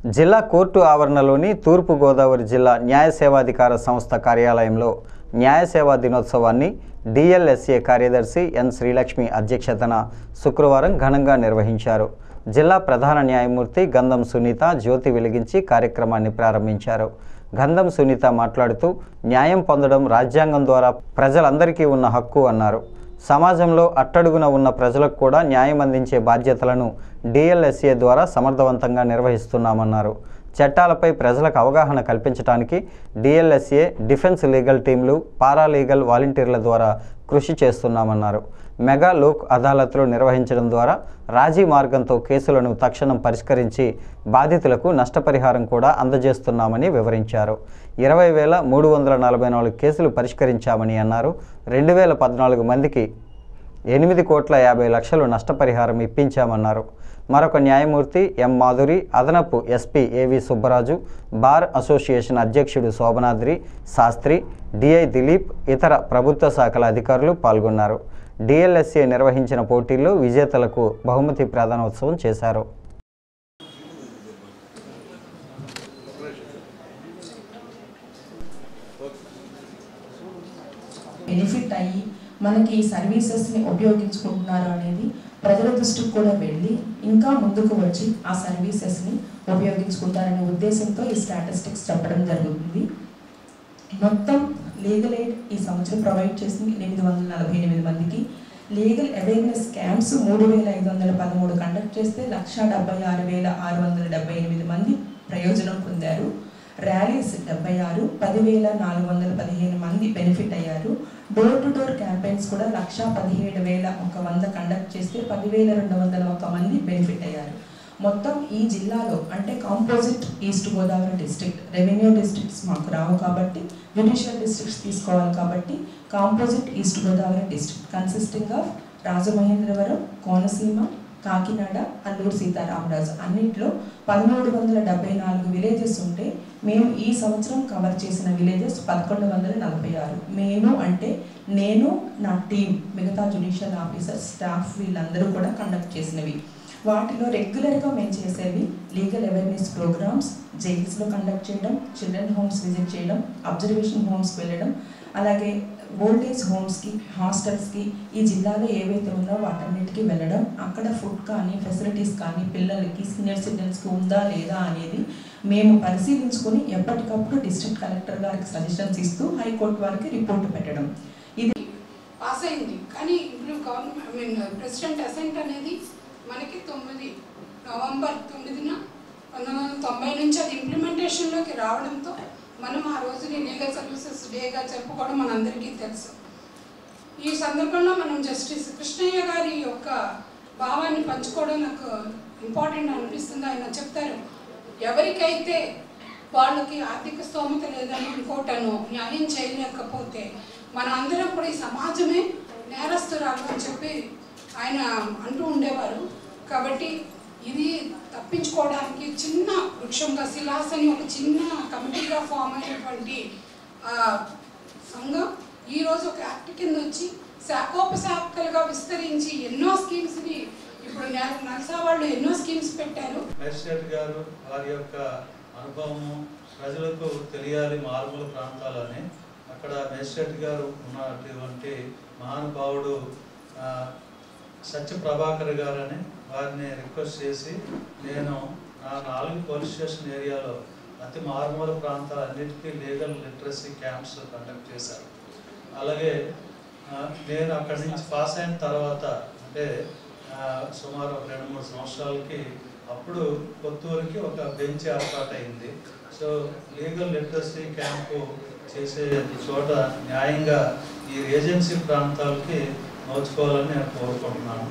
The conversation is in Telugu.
జిల్లా కోర్టు ఆవరణలోని తూర్పు గోదావరి జిల్లా న్యాయ సేవాధికార సంస్థ కార్యాలయంలో న్యాయ సేవా దినోత్సవాన్ని డిఎల్ఎస్ఏ కార్యదర్శి ఎన్ శ్రీలక్ష్మి అధ్యక్షతన శుక్రవారం ఘనంగా నిర్వహించారు. జిల్లా ప్రధాన న్యాయమూర్తి గంధం సునీత జ్యోతి వెలిగించి కార్యక్రమాన్ని ప్రారంభించారు. గంధం సునీత మాట్లాడుతూ న్యాయం పొందడం రాజ్యాంగం ద్వారా ప్రజలందరికీ ఉన్న హక్కు అన్నారు. సమాజంలో అట్టడుగున ఉన్న ప్రజలకు కూడా న్యాయం అందించే బాధ్యతలను డిఎల్ఎస్ఏ ద్వారా సమర్థవంతంగా నిర్వహిస్తున్నామన్నారు. చట్టాలపై ప్రజలకు అవగాహన కల్పించడానికి డిఎల్ఎస్ఏ డిఫెన్స్ లీగల్ టీంలు, పారాలీగల్ వాలంటీర్ల ద్వారా కృషి చేస్తున్నామన్నారు. మెగా లోక్ అదాలత్లు నిర్వహించడం ద్వారా రాజీ మార్గంతో కేసులను తక్షణం పరిష్కరించి బాధితులకు నష్టపరిహారం కూడా అందజేస్తున్నామని వివరించారు. 20,344 కేసులు పరిష్కరించామని అన్నారు. 2014 మందికి 8,50,00,000 నష్టపరిహారం ఇప్పించామన్నారు. మరొక న్యాయమూర్తి ఎం మాధురి, అదనపు ఎస్పీ ఏవి సుబ్బరాజు, బార్ అసోసియేషన్ అధ్యక్షుడు శోభనాద్రి శాస్త్రి, డిఐ దిలీప్, ఇతర ప్రభుత్వ శాఖల అధికారులు పాల్గొన్నారు. డిఎల్ఎస్ఏ నిర్వహించిన పోటీల్లో విజేతలకు బహుమతి ప్రదానోత్సవం చేశారు. బెనిఫిట్ అయ్యి మనకి ఈ సర్వీసెస్ని ఉపయోగించుకుంటున్నారు అనేది ప్రజల దృష్టికి కూడా వెళ్ళి ఇంకా ముందుకు వచ్చి ఆ సర్వీసెస్ని ఉపయోగించుకుంటారనే ఉద్దేశంతో ఈ స్టాటిస్టిక్స్ చెప్పడం జరుగుతుంది. మొత్తం లీగల్ ఎయిడ్ ఈ సంవత్సరం ప్రొవైడ్ చేసింది 848 మందికి. లీగల్ అవేర్నెస్ క్యాంప్స్ 3,513 కండక్ట్ చేస్తే 1,76,678 మంది ప్రయోజనం పొందారు. ర్యాలీస్ 76, 10,415 మంది బెనిఫిట్ అయ్యారు. డోర్ టు డోర్ క్యాంపెయిన్స్ కూడా 1,17,100 కండక్ట్ చేస్తే 10,201 మంది బెనిఫిట్ అయ్యారు. మొత్తం ఈ జిల్లాలో అంటే composite east Godavari district, revenue districts మాకు రావు కాబట్టి జ్యుడిషియల్ డిస్ట్రిక్ట్స్ తీసుకోవాలి కాబట్టి composite east Godavari district consisting of Rajamahendravaram, Konaseema, Kakinada, Alluri Sitarama అన్నింటిలో 1,374 విలేజెస్ ఉంటే మేము ఈ సంవత్సరం కవర్ చేసిన విలేజెస్ 1,146. మేము అంటే నేను, నా టీం, మిగతా జ్యుడిషియల్ ఆఫీసర్స్, స్టాఫ్ వీళ్ళందరూ కూడా కండక్ట్ చేసినవి. వాటిలో రెగ్యులర్గా మేము చేసేవి లీగల్ అవేర్నెస్ ప్రోగ్రామ్స్, జైల్స్లో కండక్ట్ చేయడం, చిల్డ్రన్ హోమ్స్ విజిట్ చేయడం, అబ్జర్వేషన్ హోమ్స్కి వెళ్ళడం, అలాగే ఓల్డేజ్ హోమ్స్కి, హాస్టల్స్కి ఈ జిల్లాలో ఏవైతే ఉందో వాటన్నిటికీ వెళ్ళడం, అక్కడ ఫుడ్ కానీ ఫెసిలిటీస్ కానీ పిల్లలకి, సీనియర్ సిటిజన్స్కి ఉందా లేదా అనేది మేము పరిశీలించుకొని ఎప్పటికప్పుడు డిస్ట్రిక్ట్ కలెక్టర్ గారికి సజెషన్స్ ఇస్తూ హైకోర్టు వారికి రిపోర్ట్ పెట్టడం. ఇది పాస్ అయింది కానీ ఇప్పుడు గవర్నమెంట్ ప్రెసిడెంట్ అసెంట్ అనేది మనకి 9 నవంబర్ 9న 1990 నుంచి అది ఇంప్లిమెంటేషన్లోకి రావడంతో మనం ఆ రోజుని లీగల్ సర్వీసెస్ డేగా జరుపుకోవడం మనందరికీ తెలుసు. ఈ సందర్భంలో మనం జస్టిస్ కృష్ణయ్య గారి యొక్క భావాన్ని పంచుకోవడం నాకు ఇంపార్టెంట్ అనిపిస్తుంది. ఆయన చెప్తారు, ఎవరికైతే వాళ్ళకి ఆర్థిక స్తోమత లేదని ఇంకోటను న్యాయం చేయలేకపోతే మన అందరం కూడా ఈ సమాజమే నేరస్తురాలు అని చెప్పి ఆయన అంటూ ఉండేవారు. కాబట్టి ఇది తప్పించుకోవడానికి చిన్న వృక్షంగా శిలాస్ అని ఒక చిన్న కమిటీగా ఫామ్ అయినటువంటి సంఘం ఈరోజు ఒక యాక్ట్ కింద వచ్చి శాఖోపశాఖలుగా విస్తరించి ఎన్నో స్కీమ్స్ని ఇప్పుడు నల్సా వాళ్ళు ఎన్నో స్కీమ్స్ పెట్టారు. మేజిస్ట్రేట్ గారు వారి యొక్క అనుభవము ప్రజలకు తెలియాలి మారుమూల ప్రాంతాలని. అక్కడ మేజిస్ట్రేట్ గారు ఉన్నటువంటి మహానుభావుడు సత్య ప్రభాకర్ గారని వారిని రిక్వెస్ట్ చేసి నేను నా 4 పోలీస్ స్టేషన్ ఏరియాలో అతి మారుమూల ప్రాంతాలన్నిటికీ లీగల్ లిటరసీ క్యాంప్స్ కండక్ట్ చేశారు. అలాగే నేను అక్కడి నుంచి పాస్ అయిన తర్వాత అంటే సుమారు 2-3 సంవత్సరాలకి అప్పుడు కొత్తూరుకి ఒక బెంచ్ ఏర్పాటు అయింది. సో లీగల్ లిటరసీ క్యాంపు చేసే చోట న్యాయంగా ఈ ఏజెన్సీ ప్రాంతాలకి నోచుకోవాలని నేను కోరుకుంటున్నాను.